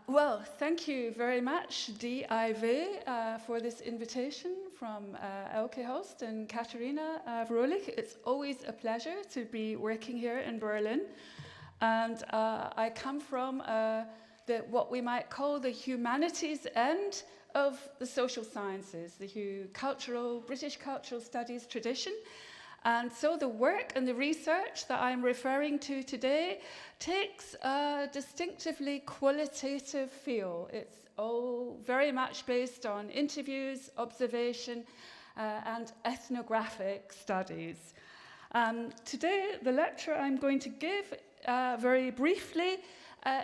Well, thank you very much, DIW, for this invitation from Elke Host and Katharina Vrolich. It's always a pleasure to be working here in Berlin. And I come from what we might call the humanities end of the social sciences, the British cultural studies tradition. And so the work and the research that I'm referring to today takes a distinctively qualitative feel. It's all very much based on interviews, observation, and ethnographic studies. Today, the lecture I'm going to give very briefly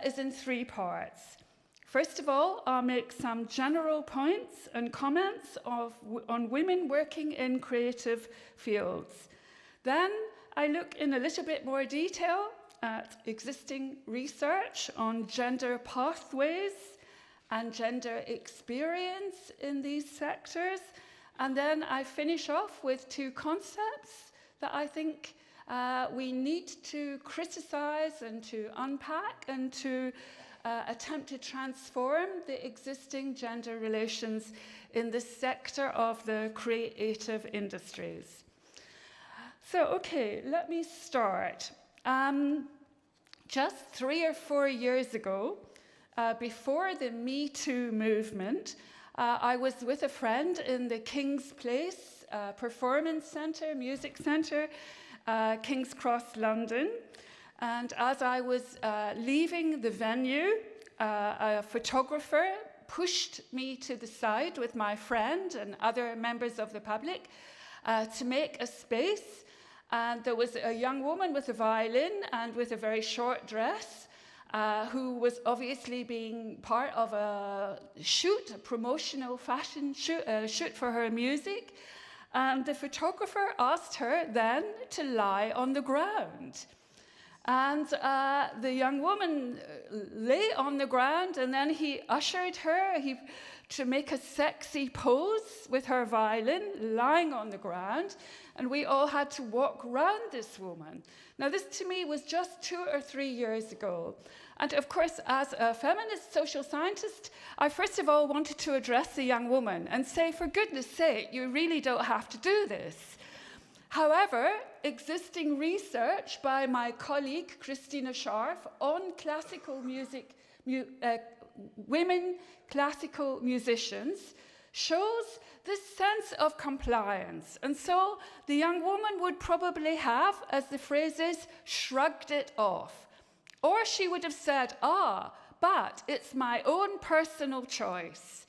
is in 3 parts. First of all, I'll make some general points and comments on women working in creative fields. Then I look in a little bit more detail at existing research on gender pathways and gender experience in these sectors. And then I finish off with 2 concepts that I think we need to criticize and to unpack and to attempt to transform the existing gender relations in this sector of the creative industries. So, okay, let me start. Just 3 or 4 years ago, before the Me Too movement, I was with a friend in the King's Place Performance Centre, Music Centre, King's Cross, London. And as I was leaving the venue, a photographer pushed me to the side with my friend and other members of the public to make a space. And there was a young woman with a violin and with a very short dress who was obviously being part of a promotional fashion shoot for her music. And the photographer asked her then to lie on the ground. And the young woman lay on the ground, and then he ushered her to make a sexy pose with her violin, lying on the ground, and we all had to walk around this woman. Now, this to me was just 2 or 3 years ago. And of course, as a feminist social scientist, I first of all wanted to address the young woman and say, for goodness sake, you really don't have to do this. However, existing research by my colleague Christina Scharf on classical music, women classical musicians shows this sense of compliance. And so the young woman would probably have, as the phrase is, shrugged it off. Or she would have said, but it's my own personal choice.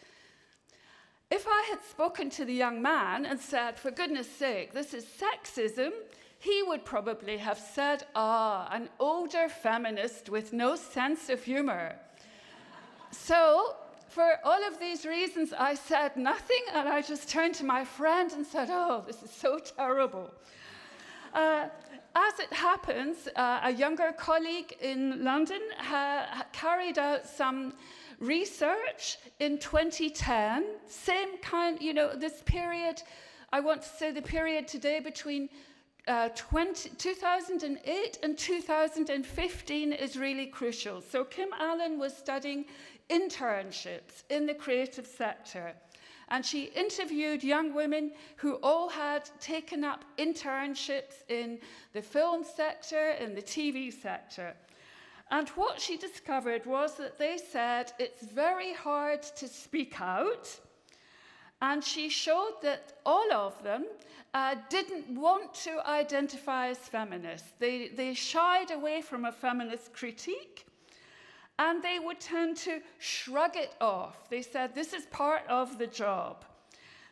If I had spoken to the young man and said, for goodness sake, this is sexism, he would probably have said, an older feminist with no sense of humor. So, for all of these reasons, I said nothing, and I just turned to my friend and said, this is so terrible. As it happens, a younger colleague in London carried out some research in 2010, same kind, this period, I want to say the period today between 2008 and 2015 is really crucial. So Kim Allen was studying internships in the creative sector. And she interviewed young women who all had taken up internships in the film sector, in the TV sector. And what she discovered was that they said it's very hard to speak out. And she showed that all of them didn't want to identify as feminists. They shied away from a feminist critique. And they would tend to shrug it off. They said, this is part of the job.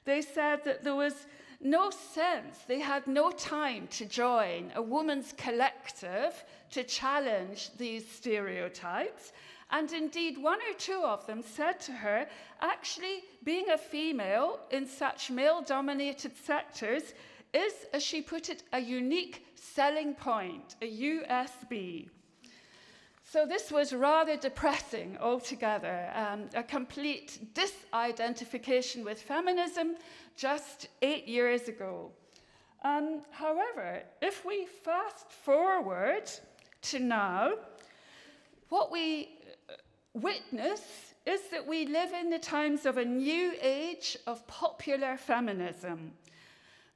They said that there was no sense, they had no time to join a woman's collective to challenge these stereotypes. And indeed, 1 or 2 of them said to her, actually, being a female in such male-dominated sectors is, as she put it, a unique selling point, a USB. So this was rather depressing altogether, a complete disidentification with feminism just 8 years ago. However, if we fast forward to now, what we witness is that we live in the times of a new age of popular feminism.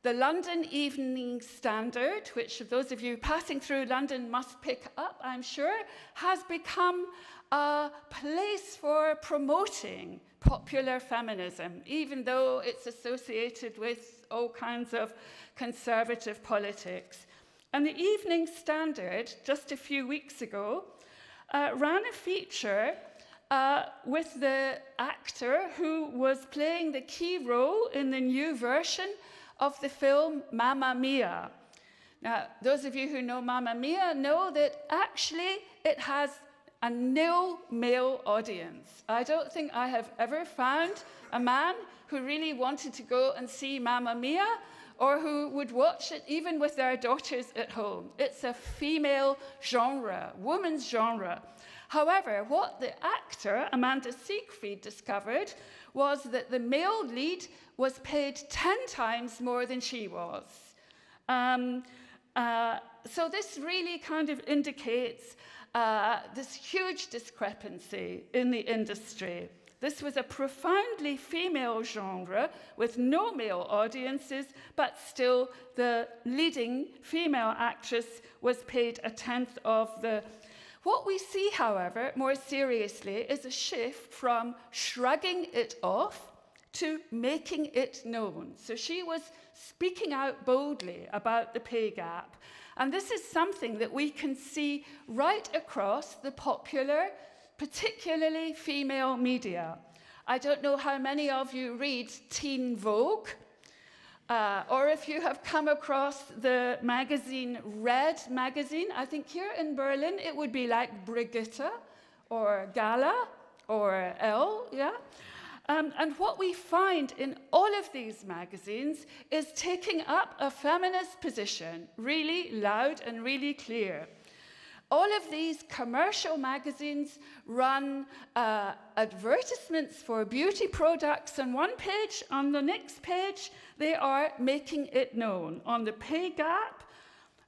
The London Evening Standard, which those of you passing through London must pick up, I'm sure, has become a place for promoting popular feminism, even though it's associated with all kinds of conservative politics. And the Evening Standard, just a few weeks ago, ran a feature with the actor who was playing the key role in the new version of the film Mamma Mia. Now, those of you who know Mamma Mia know that actually it has a nil male audience. I don't think I have ever found a man who really wanted to go and see Mamma Mia or who would watch it even with their daughters at home. It's a female genre, woman's genre. However, what the actor, Amanda Seyfried, discovered was that the male lead was paid 10 times more than she was. So this really kind of indicates this huge discrepancy in the industry. This was a profoundly female genre with no male audiences, but still the leading female actress was paid a tenth of the. What we see, however, more seriously, is a shift from shrugging it off to making it known. So she was speaking out boldly about the pay gap. And this is something that we can see right across the popular, particularly female media. I don't know how many of you read Teen Vogue, or if you have come across the magazine Red magazine. I think here in Berlin it would be like Brigitte or Gala or Elle, yeah? And what we find in all of these magazines is taking up a feminist position, really loud and really clear. All of these commercial magazines run advertisements for beauty products on one page. On the next page, they are making it known on the pay gap,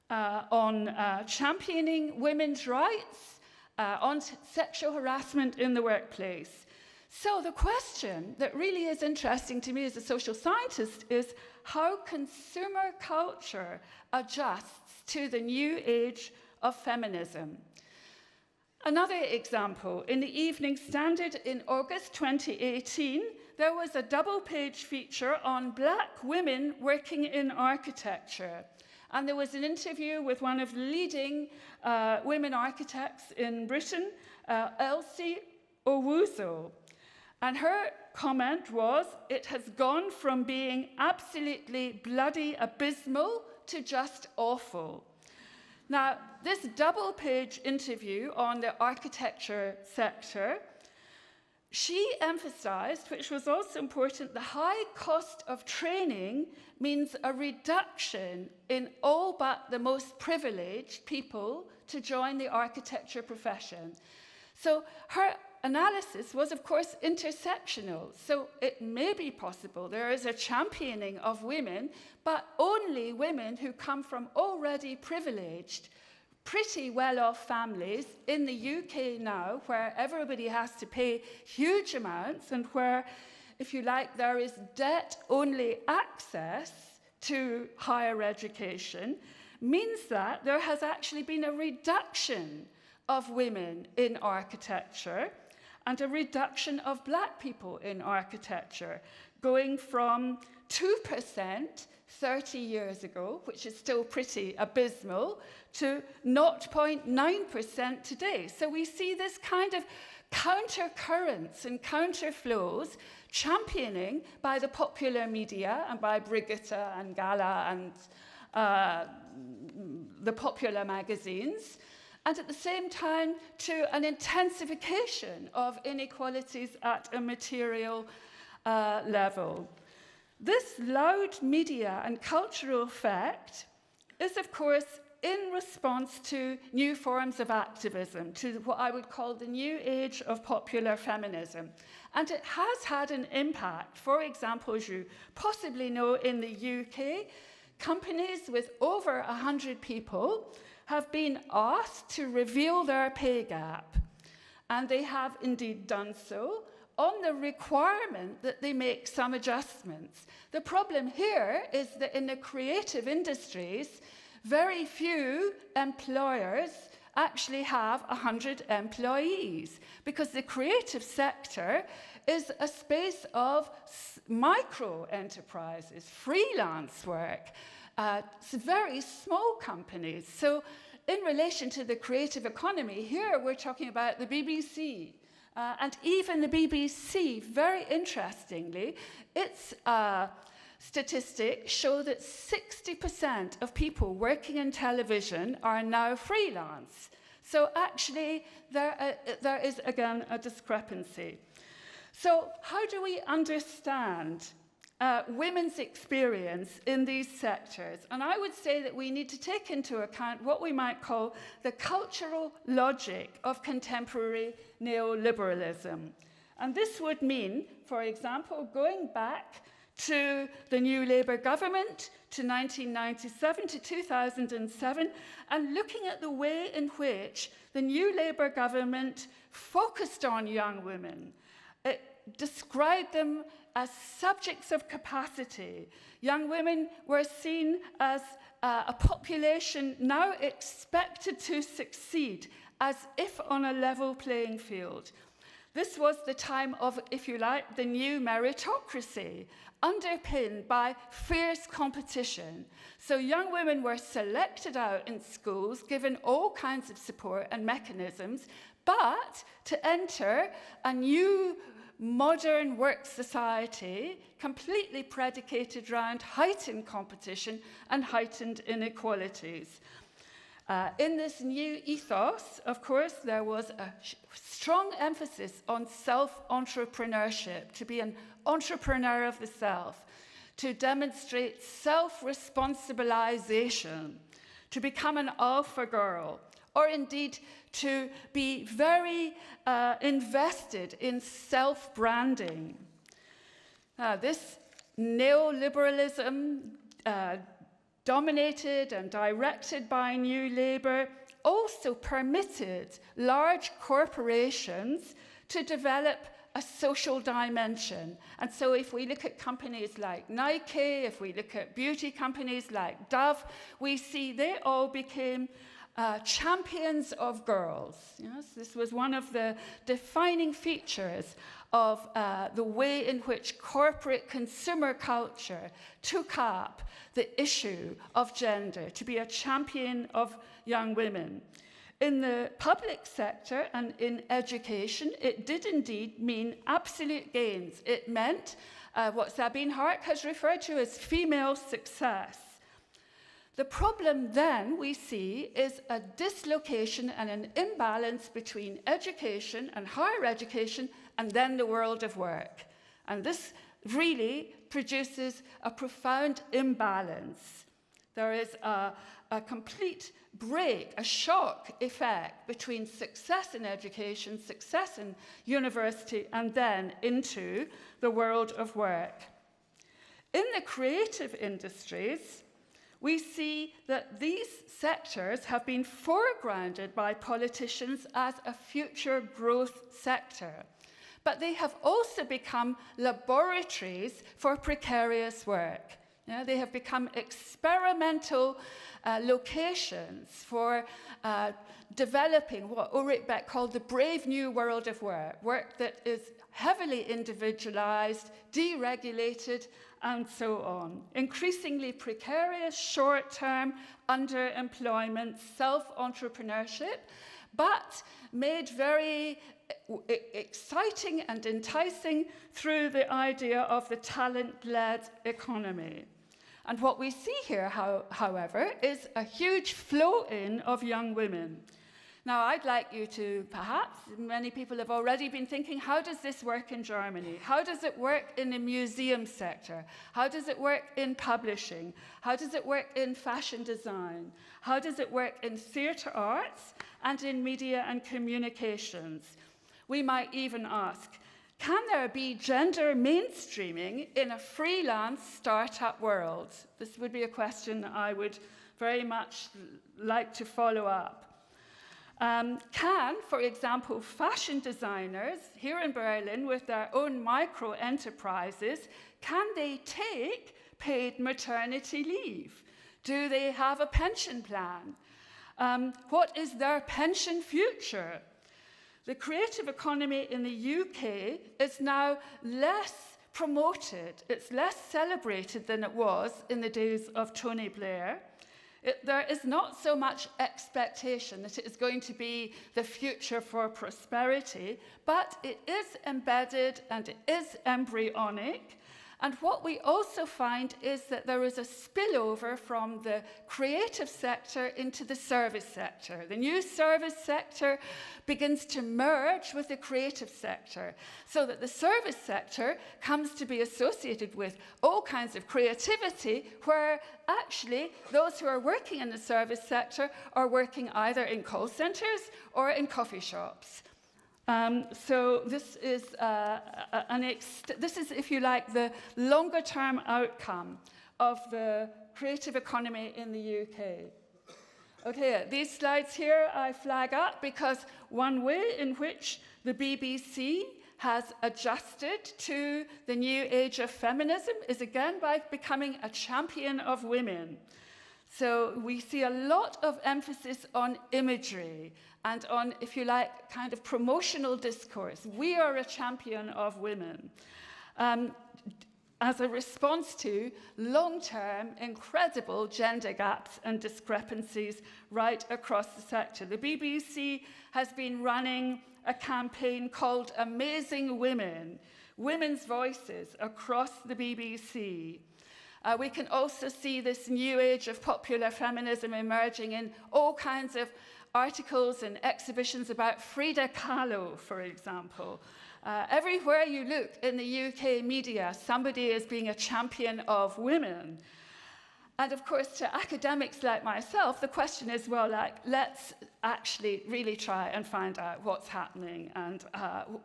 on championing women's rights, on sexual harassment in the workplace. So the question that really is interesting to me as a social scientist is how consumer culture adjusts to the new age of feminism. Another example, in the Evening Standard in August 2018, there was a double-page feature on Black women working in architecture. And there was an interview with one of the leading women architects in Britain, Elsie Owusu. And her comment was, it has gone from being absolutely bloody abysmal to just awful. Now, this double-page interview on the architecture sector, she emphasized, which was also important, the high cost of training means a reduction in all but the most privileged people to join the architecture profession. So her analysis was, of course, intersectional. So it may be possible there is a championing of women, but only women who come from already privileged, pretty well-off families in the UK now, where everybody has to pay huge amounts and where, if you like, there is debt-only access to higher education, means that there has actually been a reduction of women in architecture and a reduction of Black people in architecture, going from 2% 30 years ago, which is still pretty abysmal, to 0.9% today. So we see this kind of counter-currents and counter-flows championing by the popular media and by Brigitte and Gala and the popular magazines, and at the same time to an intensification of inequalities at a material level. This loud media and cultural effect is, of course, in response to new forms of activism, to what I would call the new age of popular feminism. And it has had an impact. For example, as you possibly know, in the UK, companies with over 100 people have been asked to reveal their pay gap. and they have indeed done so, on the requirement that they make some adjustments. The problem here is that in the creative industries, very few employers actually have 100 employees, because the creative sector is a space of micro enterprises, freelance work, very small companies. So in relation to the creative economy, here we're talking about the BBC. And even the BBC, very interestingly, its statistics show that 60% of people working in television are now freelance. So actually, there is, again, a discrepancy. So how do we understand women's experience in these sectors? And I would say that we need to take into account what we might call the cultural logic of contemporary neoliberalism. And this would mean, for example, going back to the new Labour government, to 1997 to 2007, and looking at the way in which the new Labour government focused on young women. It described them as subjects of capacity. Young women were seen as a population now expected to succeed, as if on a level playing field. This was the time of, if you like, the new meritocracy, underpinned by fierce competition. So young women were selected out in schools, given all kinds of support and mechanisms, but to enter a new modern work society completely predicated around heightened competition and heightened inequalities. In this new ethos, of course, there was a strong emphasis on self-entrepreneurship, to be an entrepreneur of the self, to demonstrate self-responsibilization, to become an alpha girl, or indeed to be very invested in self-branding. This neoliberalism, dominated and directed by New Labour, also permitted large corporations to develop a social dimension. And so if we look at companies like Nike, if we look at beauty companies like Dove, we see they all became champions of girls. Yes, this was one of the defining features of the way in which corporate consumer culture took up the issue of gender, to be a champion of young women. In the public sector and in education, it did indeed mean absolute gains. It meant what Sabine Hart has referred to as female success. The problem then we see is a dislocation and an imbalance between education and higher education and then the world of work. And this really produces a profound imbalance. There is a complete break, a shock effect between success in education, success in university, and then into the world of work. In the creative industries, we see that these sectors have been foregrounded by politicians as a future growth sector. But they have also become laboratories for precarious work. They have become experimental locations for developing what Ulrich Beck called the brave new world of work, work that is heavily individualized, deregulated, and so on. Increasingly precarious, short-term underemployment, self-entrepreneurship, but made very exciting and enticing through the idea of the talent-led economy. And what we see here, however, is a huge flow-in of young women. Now, I'd like you to, perhaps, many people have already been thinking, how does this work in Germany? How does it work in the museum sector? How does it work in publishing? How does it work in fashion design? How does it work in theatre arts and in media and communications? We might even ask, can there be gender mainstreaming in a freelance startup world? This would be a question I would very much like to follow up. Can, for example, fashion designers here in Berlin with their own micro enterprises, can they take paid maternity leave? Do they have a pension plan? What is their pension future? The creative economy in the UK is now less promoted, it's less celebrated than it was in the days of Tony Blair. There is not so much expectation that it is going to be the future for prosperity, but it is embedded and it is embryonic. And what we also find is that there is a spillover from the creative sector into the service sector. The new service sector begins to merge with the creative sector, so that the service sector comes to be associated with all kinds of creativity, where actually those who are working in the service sector are working either in call centers or in coffee shops. So this is, if you like, the longer-term outcome of the creative economy in the UK. Okay, these slides here I flag up because one way in which the BBC has adjusted to the new age of feminism is again by becoming a champion of women. So we see a lot of emphasis on imagery and on, if you like, kind of promotional discourse. We are a champion of women. As a response to long-term, incredible gender gaps and discrepancies right across the sector. The BBC has been running a campaign called Amazing Women, women's voices across the BBC. We can also see this new age of popular feminism emerging in all kinds of articles and exhibitions about Frida Kahlo, for example. Everywhere you look in the UK media, somebody is being a champion of women. And of course, to academics like myself, the question is, well, like, let's actually really try and find out what's happening and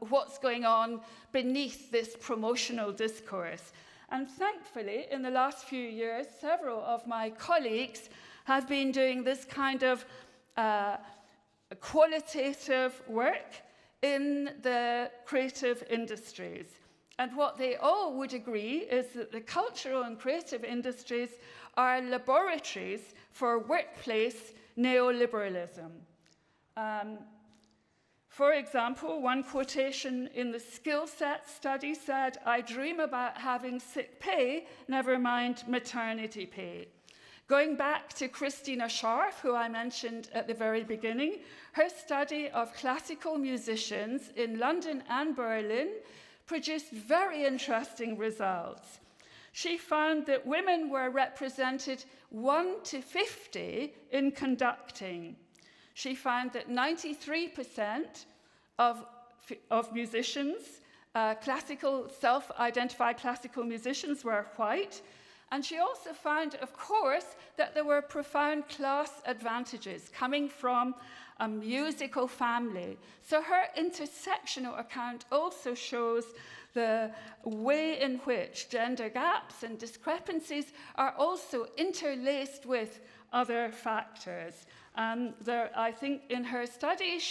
what's going on beneath this promotional discourse. And thankfully, in the last few years, several of my colleagues have been doing this kind of qualitative work in the creative industries. And what they all would agree is that the cultural and creative industries are laboratories for workplace neoliberalism. For example, one quotation in the skill set study said, "I dream about having sick pay, never mind maternity pay." Going back to Christina Scharf, who I mentioned at the very beginning, her study of classical musicians in London and Berlin produced very interesting results. She found that women were represented 1 to 50 in conducting. She found that 93% of musicians, self-identified classical musicians, were white. And she also found, of course, that there were profound class advantages coming from a musical family. So her intersectional account also shows the way in which gender gaps and discrepancies are also interlaced with other factors. I think in her study,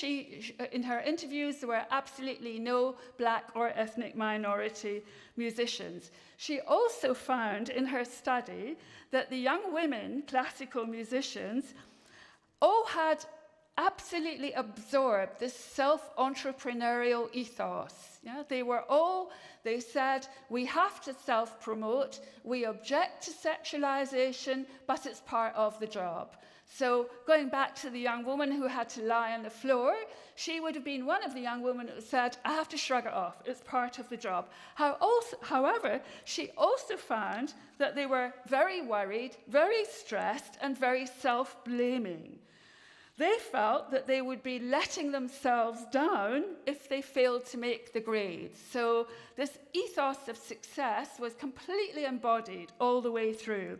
in her interviews, there were absolutely no Black or ethnic minority musicians. She also found in her study that the young women, classical musicians, all had absolutely absorbed this self-entrepreneurial ethos. Yeah? They said, we have to self-promote, we object to sexualization, but it's part of the job. So going back to the young woman who had to lie on the floor, she would have been one of the young women who said, I have to shrug it off, it's part of the job. However, she also found that they were very worried, very stressed, and very self-blaming. They felt that they would be letting themselves down if they failed to make the grades. So this ethos of success was completely embodied all the way through.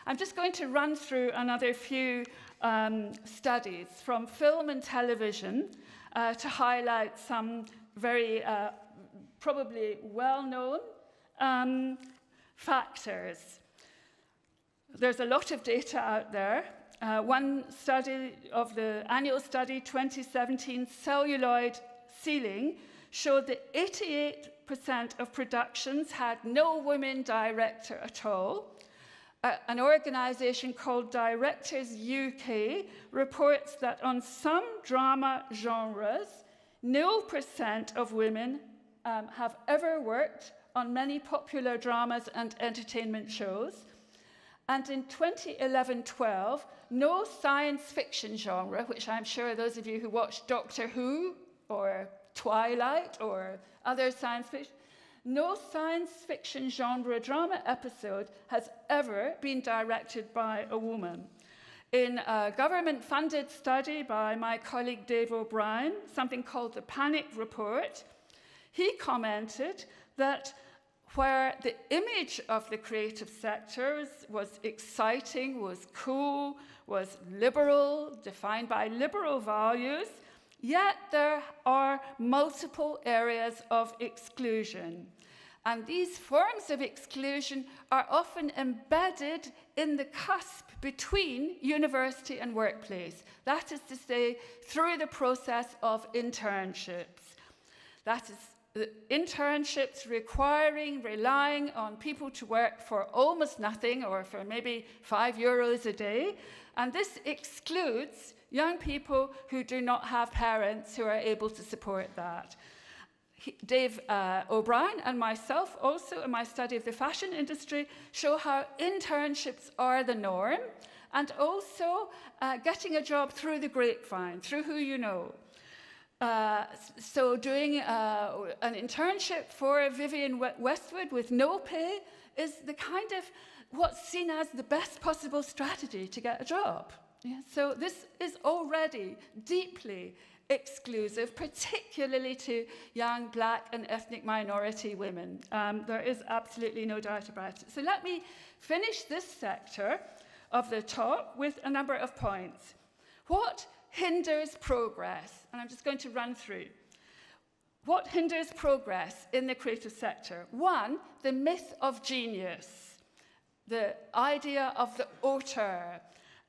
I'm just going to run through another few studies from film and television to highlight some very probably well-known factors. There's a lot of data out there. One study of the annual study 2017, celluloid ceiling, showed that 88% of productions had no women director at all. An organization called Directors UK reports that on some drama genres, 0% of women have ever worked on many popular dramas and entertainment shows. And in 2011-12, no science fiction genre, which I'm sure those of you who watch Doctor Who or Twilight or other science fiction, no science fiction genre drama episode has ever been directed by a woman. In a government-funded study by my colleague Dave O'Brien, something called the Panic Report, he commented that where the image of the creative sectors was exciting, was cool, was liberal, defined by liberal values, yet there are multiple areas of exclusion. And these forms of exclusion are often embedded in the cusp between university and workplace. That is to say, through the process of internships. That is internships relying on people to work for almost nothing or for maybe €5 a day. And this excludes young people who do not have parents who are able to support that. Dave O'Brien and myself also in my study of the fashion industry show how internships are the norm and also getting a job through the grapevine, through who you know. So doing an internship for Vivienne Westwood with no pay is the kind of what's seen as the best possible strategy to get a job. Yeah, so this is already deeply exclusive, particularly to young Black and ethnic minority women. There is absolutely no doubt about it. So let me finish this sector of the talk with a number of points. What hinders progress? And I'm just going to run through. What hinders progress in the creative sector? One, the myth of genius, the idea of the auteur.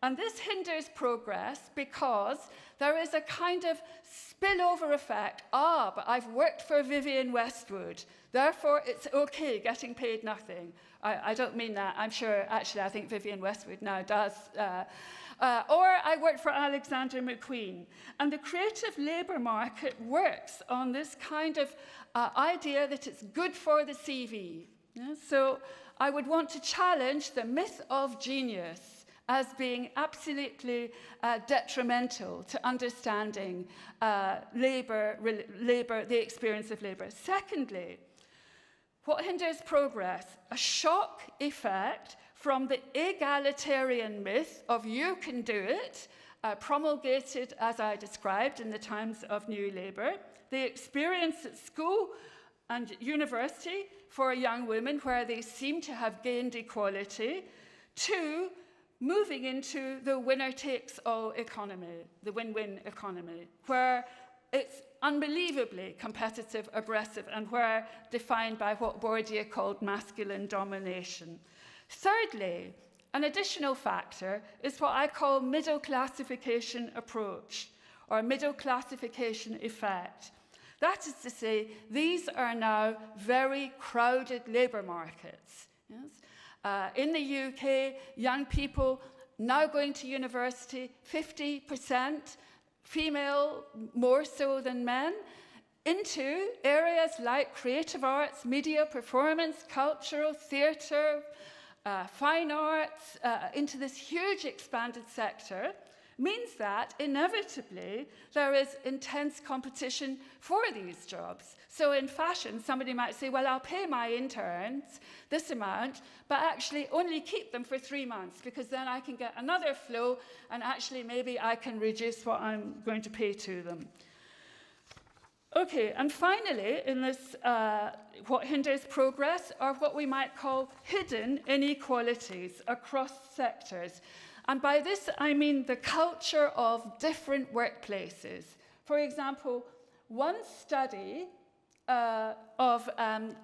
And this hinders progress because there is a kind of spillover effect. But I've worked for Vivienne Westwood, therefore it's okay getting paid nothing. I don't mean that. I'm sure, actually, I think Vivienne Westwood now does. Or I worked for Alexander McQueen. And the creative labour market works on this kind of idea that it's good for the CV. Yeah? So I would want to challenge the myth of genius as being absolutely detrimental to understanding the experience of labour. Secondly, what hinders progress? A shock effect from the egalitarian myth of you can do it, promulgated, as I described, in the times of New Labour. The experience at school and university for young women where they seem to have gained equality. Two, moving into the winner-takes-all economy, the win-win economy, where it's unbelievably competitive, aggressive, and where defined by what Bourdieu called masculine domination. Thirdly, an additional factor is what I call middle classification approach, or middle classification effect. That is to say, these are now very crowded labour markets. Yes? In the UK, young people now going to university, 50% female, more so than men, into areas like creative arts, media, performance, cultural, theatre, fine arts, into this huge expanded sector, means that inevitably there is intense competition for these jobs. So in fashion, somebody might say, well, I'll pay my interns this amount, but actually only keep them for 3 months, because then I can get another flow, and actually maybe I can reduce what I'm going to pay to them. Okay, and finally, in this, what hinders progress are what we might call hidden inequalities across sectors. And by this, I mean the culture of different workplaces. For example, one study of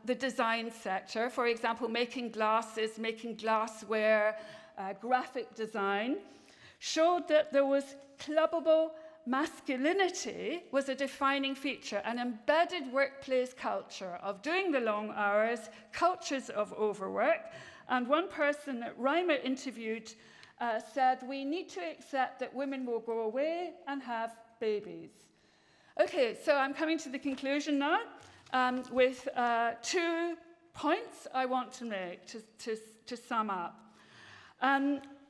the design sector, for example, making glasses, making glassware, graphic design, showed that there was clubbable masculinity was a defining feature, an embedded workplace culture of doing the long hours, cultures of overwork. And one person that Reimer interviewed said, we need to accept that women will go away and have babies. Okay, so I'm coming to the conclusion now with 2 points I want to make to sum up.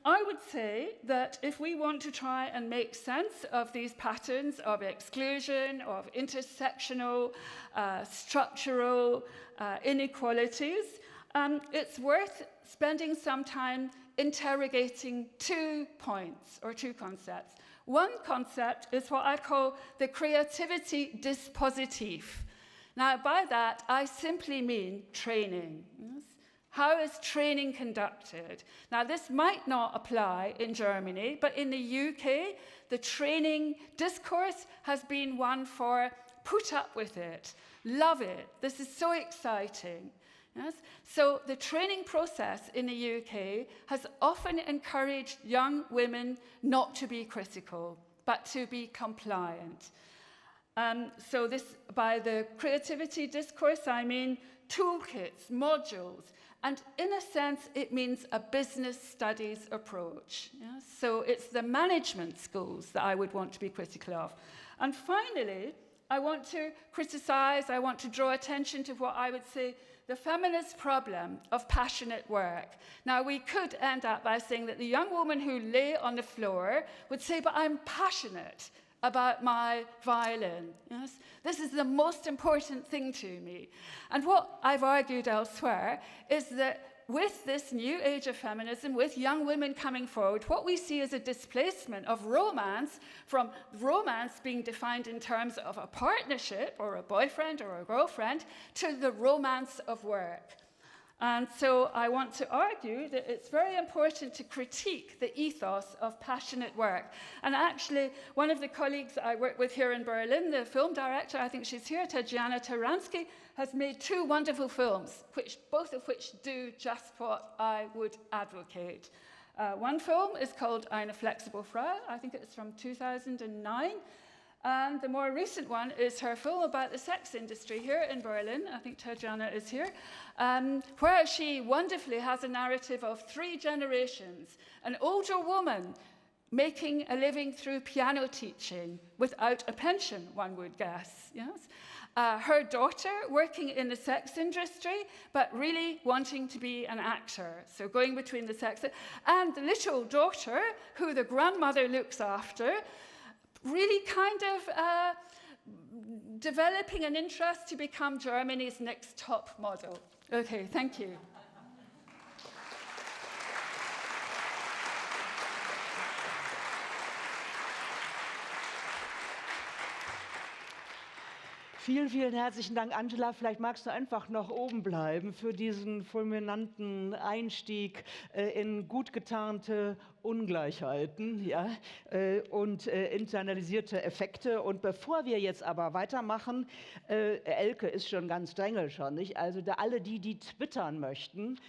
I would say that if we want to try and make sense of these patterns of exclusion, of intersectional, structural inequalities, it's worth spending some time interrogating 2 points or 2 concepts. One concept is what I call the creativity dispositif. Now, by that, I simply mean training. Yes? How is training conducted? Now, this might not apply in Germany, but in the UK, the training discourse has been one for put up with it, love it, this is so exciting. Yes? So the training process in the UK has often encouraged young women not to be critical, but to be compliant. So this, by the creativity discourse, I mean toolkits, modules, and in a sense, it means a business studies approach. Yeah? So it's the management schools that I would want to be critical of. And finally, I want to criticize, I want to draw attention to what I would say the feminist problem of passionate work. Now, we could end up by saying that the young woman who lay on the floor would say, but I'm passionate about my violin. Yes? This is the most important thing to me. And what I've argued elsewhere is that with this new age of feminism, with young women coming forward, what we see is a displacement of romance from romance being defined in terms of a partnership or a boyfriend or a girlfriend to the romance of work. And so I want to argue that it's very important to critique the ethos of passionate work. And actually, one of the colleagues that I work with here in Berlin, the film director, I think she's here, Tatjana Taransky, has made 2 wonderful films, both of which do just what I would advocate. One film is called Eine flexible Frau. I think it's from 2009. And the more recent one is her film about the sex industry here in Berlin. I think Tatjana is here, where she wonderfully has a narrative of 3 generations. An older woman making a living through piano teaching without a pension, one would guess. Yes? Her daughter working in the sex industry, but really wanting to be an actor. So going between the sexes. And the little daughter, who the grandmother looks after, really kind of developing an interest to become Germany's next top model. Okay, thank you. Vielen, vielen herzlichen Dank, Angela. Vielleicht magst du einfach noch oben bleiben für diesen fulminanten Einstieg in gut getarnte Ungleichheiten, ja, und internalisierte Effekte. Und bevor wir jetzt aber weitermachen, Elke ist schon ganz streng schon, nicht? Also alle die twittern möchten,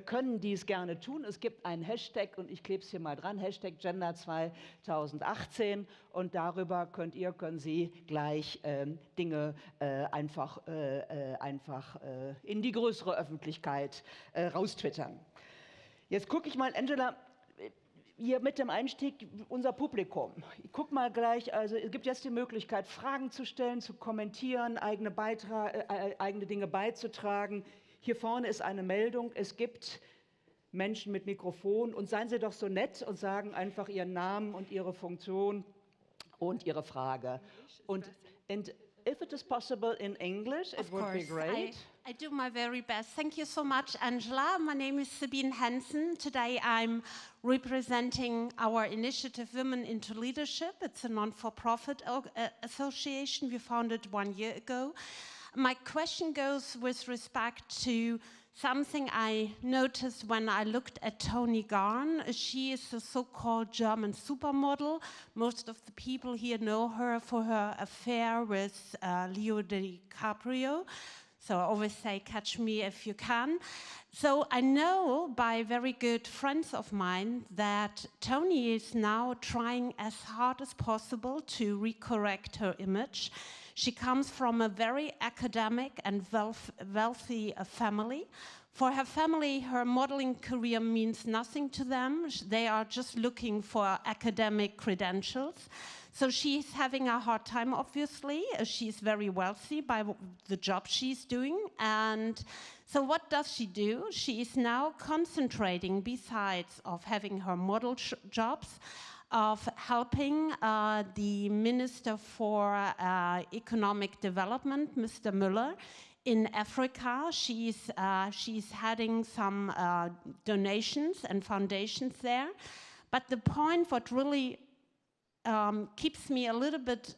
können dies gerne tun. Es gibt einen Hashtag und ich klebe es hier mal dran, Hashtag Gender 2018, und darüber können Sie gleich Dinge einfach in die größere Öffentlichkeit raustwittern. Jetzt gucke ich mal, Angela, hier mit dem Einstieg unser Publikum. Ich guck mal gleich, also es gibt jetzt die Möglichkeit, Fragen zu stellen, zu kommentieren, eigene Dinge beizutragen. Hier vorne ist eine Meldung, es gibt Menschen mit Mikrofon, und seien Sie doch so nett und sagen einfach Ihren Namen und Ihre Funktion und Ihre Frage. Und if it is possible in English, it would be great. I do my very best. Thank you so much, Angela. My name is Sabine Hansen. Today I'm representing our initiative Women into Leadership. It's a non-for-profit association we founded 1 year ago. My question goes with respect to something I noticed when I looked at Toni Garn. She is the so-called German supermodel. Most of the people here know her for her affair with Leo DiCaprio. So I always say, catch me if you can. So I know by very good friends of mine that Toni is now trying as hard as possible to recorrect her image. She comes from a very academic and wealthy family. For her family, her modeling career means nothing to them. They are just looking for academic credentials. So she's having a hard time, obviously. She's very wealthy by the job she's doing. And so what does she do? She is now concentrating, besides of having her model jobs, of helping the Minister for Economic Development, Mr. Müller, in Africa. She's heading some donations and foundations there. But the point what really keeps me a little bit,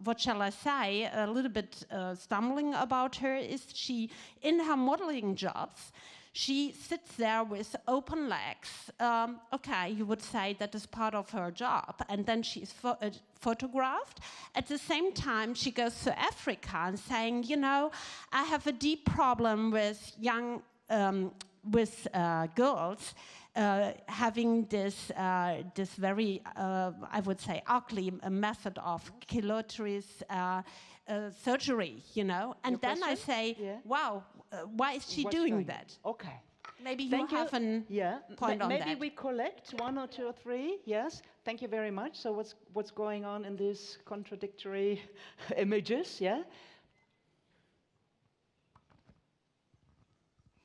what shall I say, a little bit stumbling about her is she, in her modeling jobs, she sits there with open legs. Okay, you would say that is part of her job. And then she's photographed. At the same time, she goes to Africa and saying, you know, I have a deep problem with young, girls having this very, I would say, ugly method of clitoris surgery, you know. And Your then I question? say, wow, why is she doing that? Okay. Maybe you Thank have a point on maybe that. we collect one or two or three. Yes. Thank you very much. So what's going on in these contradictory images? Yeah.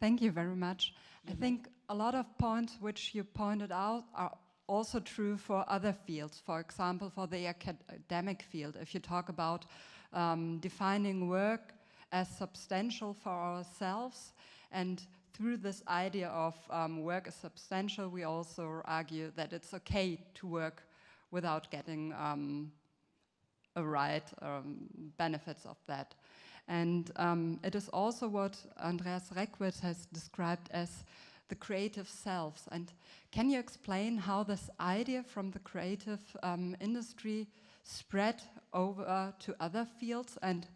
Thank you very much. I think a lot of points which you pointed out are also true for other fields. For example, for the academic field, if you talk about defining work as substantial for ourselves, and through this idea of work as substantial, we also argue that it's okay to work without getting a right benefits of that. And it is also what Andreas Reckwitz has described as the creative selves. And can you explain how this idea from the creative industry spread over to other fields, and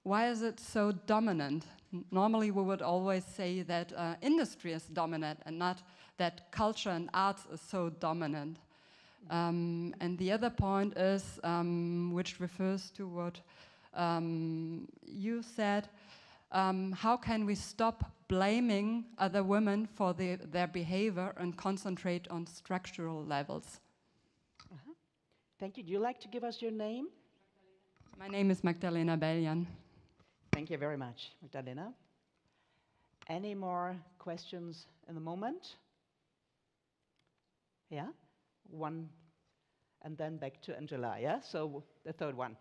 why is it so dominant? Normally we would always say that industry is dominant and not that culture and arts is so dominant. And the other point is, which refers to what you said, how can we stop blaming other women for their behavior and concentrate on structural levels? Thank you. Do you like to give us your name? My name is Magdalena Beljan. Thank you very much, Magdalena. Any more questions in the moment? Yeah? One, and then back to Angela, yeah? So the third one.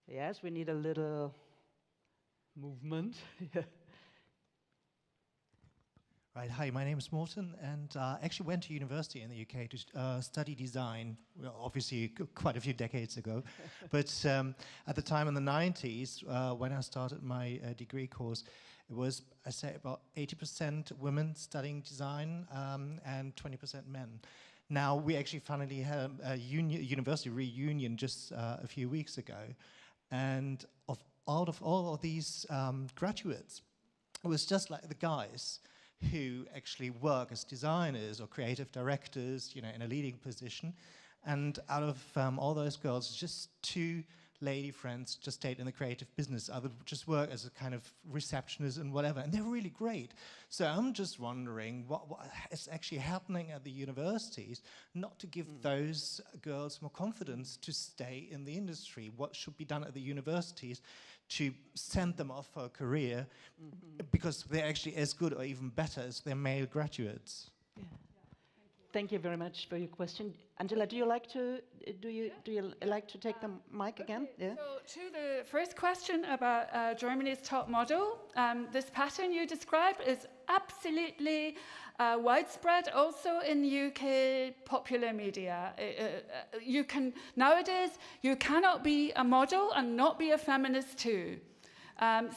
Yes, we need a little movement. Right, hi, my name is Morten, and actually went to university in the UK to study design, well, obviously quite a few decades ago. But at the time in the 90s, when I started my degree course, it was, I say, about 80% women studying design and 20% men. Now, we actually finally had a university reunion just a few weeks ago, and out of all of these graduates, it was just like the guys who actually work as designers or creative directors, you know, in a leading position. And out of all those girls, just two lady friends just stayed in the creative business. I would just work as a kind of receptionist and whatever, and they're really great. So I'm just wondering what is actually happening at the universities, not to give those girls more confidence to stay in the industry. What should be done at the universities to send them off for a career, because they're actually as good or even better as their male graduates. Yeah. Thank you very much for your question. Angela, do you like to like to take the mic again? Yeah. So to the first question about Germany's top model, this pattern you described is absolutely widespread also in UK popular media. Nowadays, you cannot be a model and not be a feminist too.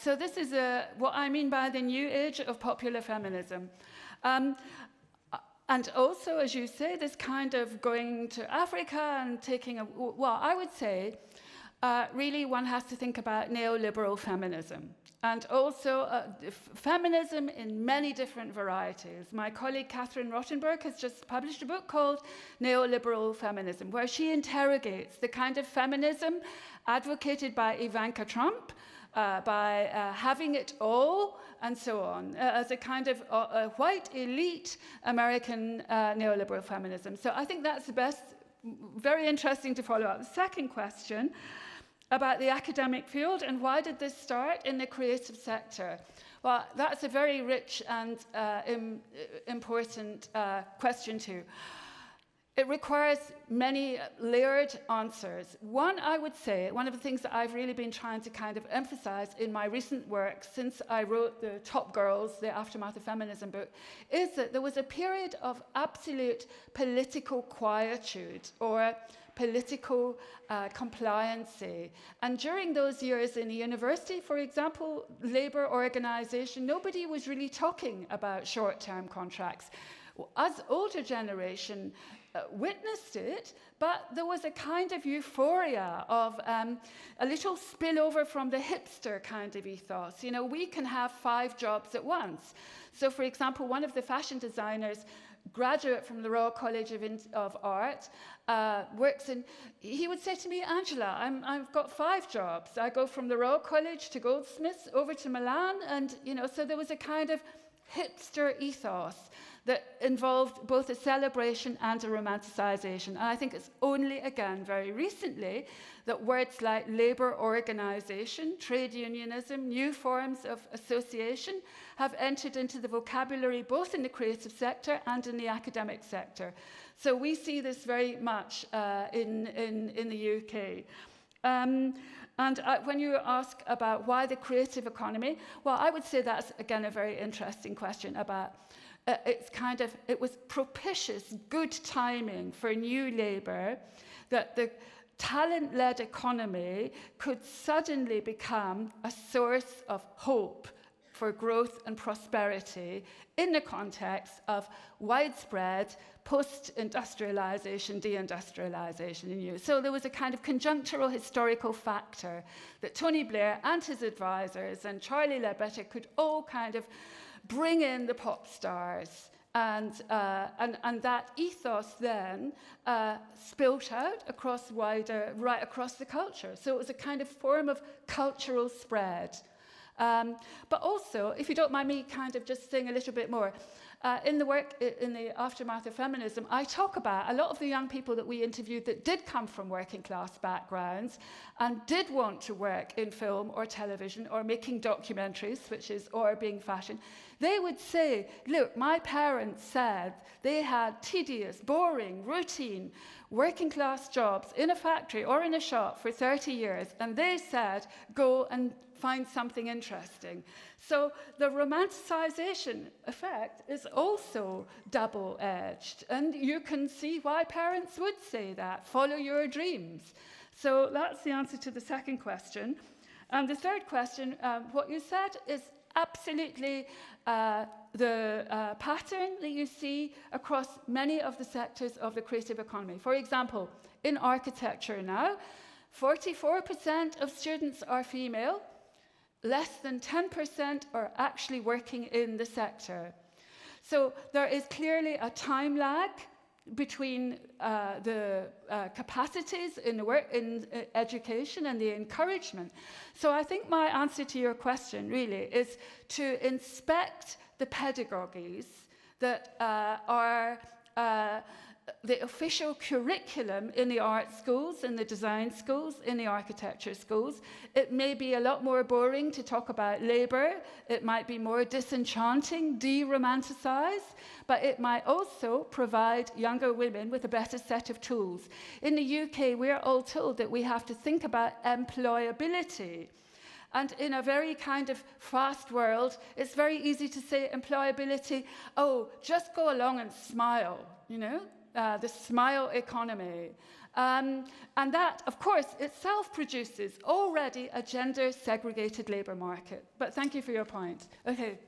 So this is what I mean by the new age of popular feminism. And also, as you say, this kind of going to Africa and taking well, I would say, really one has to think about neoliberal feminism. and also feminism in many different varieties. My colleague Catherine Rottenberg has just published a book called Neoliberal Feminism, where she interrogates the kind of feminism advocated by Ivanka Trump, by having it all, and so on, as a kind of a white elite American neoliberal feminism. So I think that's the best, very interesting to follow up. The second question about the academic field and why did this start in the creative sector? Well, that's a very rich and important question too. It requires many layered answers. One, I would say, one of the things that I've really been trying to kind of emphasize in my recent work since I wrote the Top Girls, the Aftermath of Feminism book, is that there was a period of absolute political quietude or political compliancy. And during those years in the university, for example, labor organization, nobody was really talking about short-term contracts. Us older generation witnessed it, but there was a kind of euphoria of a little spillover from the hipster kind of ethos. You know, we can have 5 jobs at once. So, for example, one of the fashion designers, graduate from the Royal College of Art, works in, he would say to me, Angela, I've got 5 jobs. I go from the Royal College to Goldsmiths over to Milan, and, you know, so there was a kind of hipster ethos that involved both a celebration and a romanticization. And I think it's only, again, very recently that words like labor organization, trade unionism, new forms of association have entered into the vocabulary both in the creative sector and in the academic sector. So we see this very much in the UK. And when you ask about why the creative economy, well, I would say that's, again, a very interesting question about it was propitious, good timing for new labor that the talent-led economy could suddenly become a source of hope for growth and prosperity in the context of widespread post-industrialization, deindustrialization in Europe. So there was a kind of conjunctural historical factor that Tony Blair and his advisors and Charlie Ledbetter could all kind of bring in the pop stars, and that ethos then spilt out across right across the culture. So it was a kind of form of cultural spread. But also, if you don't mind me kind of just saying a little bit more, in the work in the Aftermath of Feminism, I talk about a lot of the young people that we interviewed that did come from working class backgrounds and did want to work in film or television or making documentaries, or being fashion. They would say, look, my parents said they had tedious, boring, routine, working class jobs in a factory or in a shop for 30 years, and they said, go and find something interesting. So the romanticization effect is also double-edged, and you can see why parents would say that, follow your dreams. So that's the answer to the second question. And the third question, what you said is absolutely the pattern that you see across many of the sectors of the creative economy. For example, in architecture now, 44% of students are female, less than 10% are actually working in the sector. So there is clearly a time lag between the capacities in the work in education and the encouragement. So I think my answer to your question really is to inspect the pedagogies that are the official curriculum in the art schools, in the design schools, in the architecture schools. It may be a lot more boring to talk about labor. It might be more disenchanting, de-romanticized, but it might also provide younger women with a better set of tools. In the UK, we're all told that we have to think about employability. And in a very kind of fast world, it's very easy to say employability, oh, just go along and smile, you know? The smile economy. And that, of course, itself produces already a gender-segregated labour market. But thank you for your point. Okay.